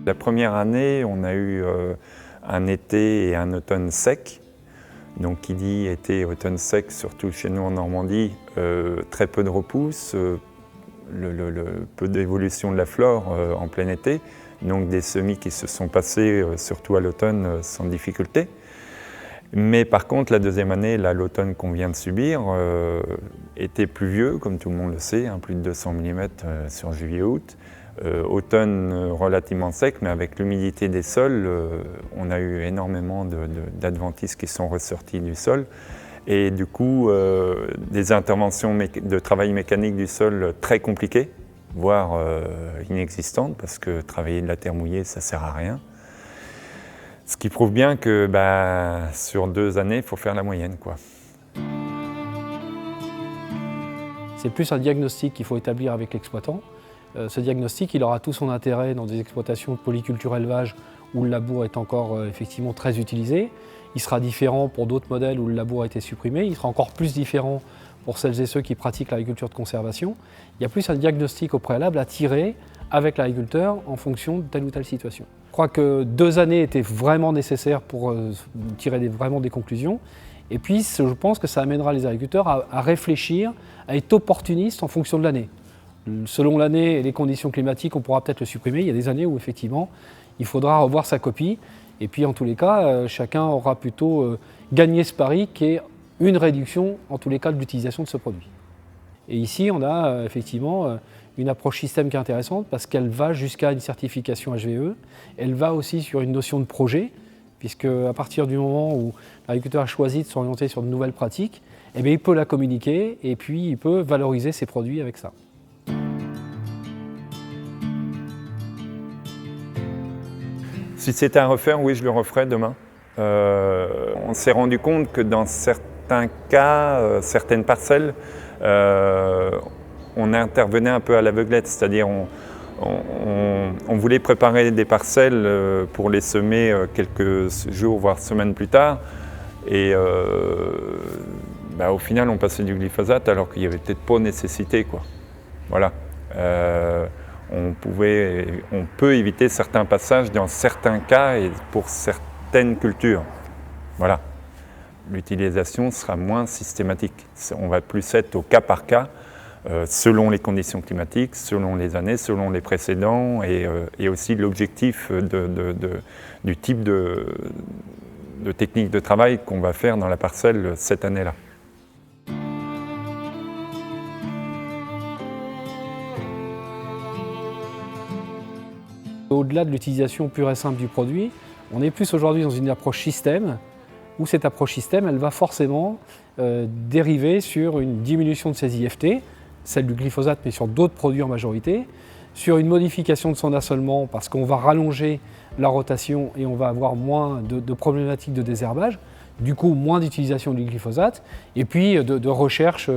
La première année, on a eu un été et un automne sec. Donc qui dit été et automne sec, surtout chez nous en Normandie, très peu de repousses, peu d'évolution de la flore en plein été. Donc des semis qui se sont passés, surtout à l'automne, sans difficulté. Mais par contre, la deuxième année, l'automne qu'on vient de subir, était pluvieux, comme tout le monde le sait, plus de 200 mm sur juillet-août. Automne relativement sec, mais avec l'humidité des sols, on a eu énormément d'adventices qui sont ressortis du sol. Et du coup, des interventions de travail mécanique du sol très compliquées, voire inexistantes, parce que travailler de la terre mouillée, ça ne sert à rien. Ce qui prouve bien que sur 2 années, il faut faire la moyenne, quoi. C'est plus un diagnostic qu'il faut établir avec l'exploitant. Ce diagnostic, il aura tout son intérêt dans des exploitations de polyculture élevage où le labour est encore effectivement très utilisé. Il sera différent pour d'autres modèles où le labour a été supprimé. Il sera encore plus différent pour celles et ceux qui pratiquent l'agriculture de conservation. Il y a plus un diagnostic au préalable à tirer avec l'agriculteur en fonction de telle ou telle situation. Je crois que 2 années étaient vraiment nécessaires pour tirer vraiment des conclusions. Et puis, je pense que ça amènera les agriculteurs à réfléchir, à être opportunistes en fonction de l'année. Selon l'année et les conditions climatiques, on pourra peut-être le supprimer. Il y a des années où, effectivement, il faudra revoir sa copie. Et puis, en tous les cas, chacun aura plutôt gagné ce pari qui est une réduction, en tous les cas, de l'utilisation de ce produit. Et ici, on a effectivement une approche système qui est intéressante parce qu'elle va jusqu'à une certification HVE. Elle va aussi sur une notion de projet, puisque à partir du moment où l'agriculteur a choisi de s'orienter sur de nouvelles pratiques, eh bien, il peut la communiquer et puis il peut valoriser ses produits avec ça. Si c'était à refaire, oui, je le referais demain. On s'est rendu compte que dans certains cas, certaines parcelles, on intervenait un peu à l'aveuglette, c'est-à-dire on voulait préparer des parcelles pour les semer quelques jours, voire semaines plus tard. Et au final, on passait du glyphosate alors qu'il n'y avait peut-être pas nécessité, quoi. Voilà. On peut éviter certains passages dans certains cas et pour certaines cultures. Voilà. L'utilisation sera moins systématique. On va plus être au cas par cas, selon les conditions climatiques, selon les années, selon les précédents et aussi l'objectif du type de technique de travail qu'on va faire dans la parcelle cette année-là. Au-delà de l'utilisation pure et simple du produit, on est plus aujourd'hui dans une approche système, où cette approche système, elle va forcément dériver sur une diminution de ses IFT, celle du glyphosate, mais sur d'autres produits en majorité, sur une modification de son assolement, parce qu'on va rallonger la rotation et on va avoir moins de problématiques de désherbage, du coup moins d'utilisation du glyphosate, et puis de recherche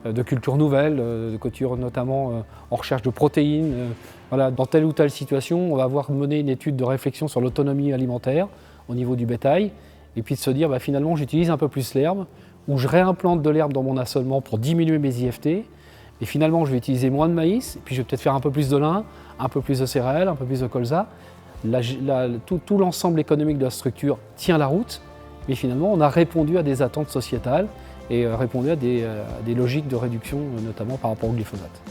de cultures nouvelles, de cultures notamment en recherche de protéines. Voilà, dans telle ou telle situation, on va avoir mené une étude de réflexion sur l'autonomie alimentaire au niveau du bétail, et puis de se dire finalement j'utilise un peu plus l'herbe, ou je réimplante de l'herbe dans mon assolement pour diminuer mes IFT, et finalement je vais utiliser moins de maïs, et puis je vais peut-être faire un peu plus de lin, un peu plus de céréales, un peu plus de colza. Tout l'ensemble économique de la structure tient la route, mais finalement on a répondu à des attentes sociétales et répondu à des logiques de réduction, notamment par rapport au glyphosate.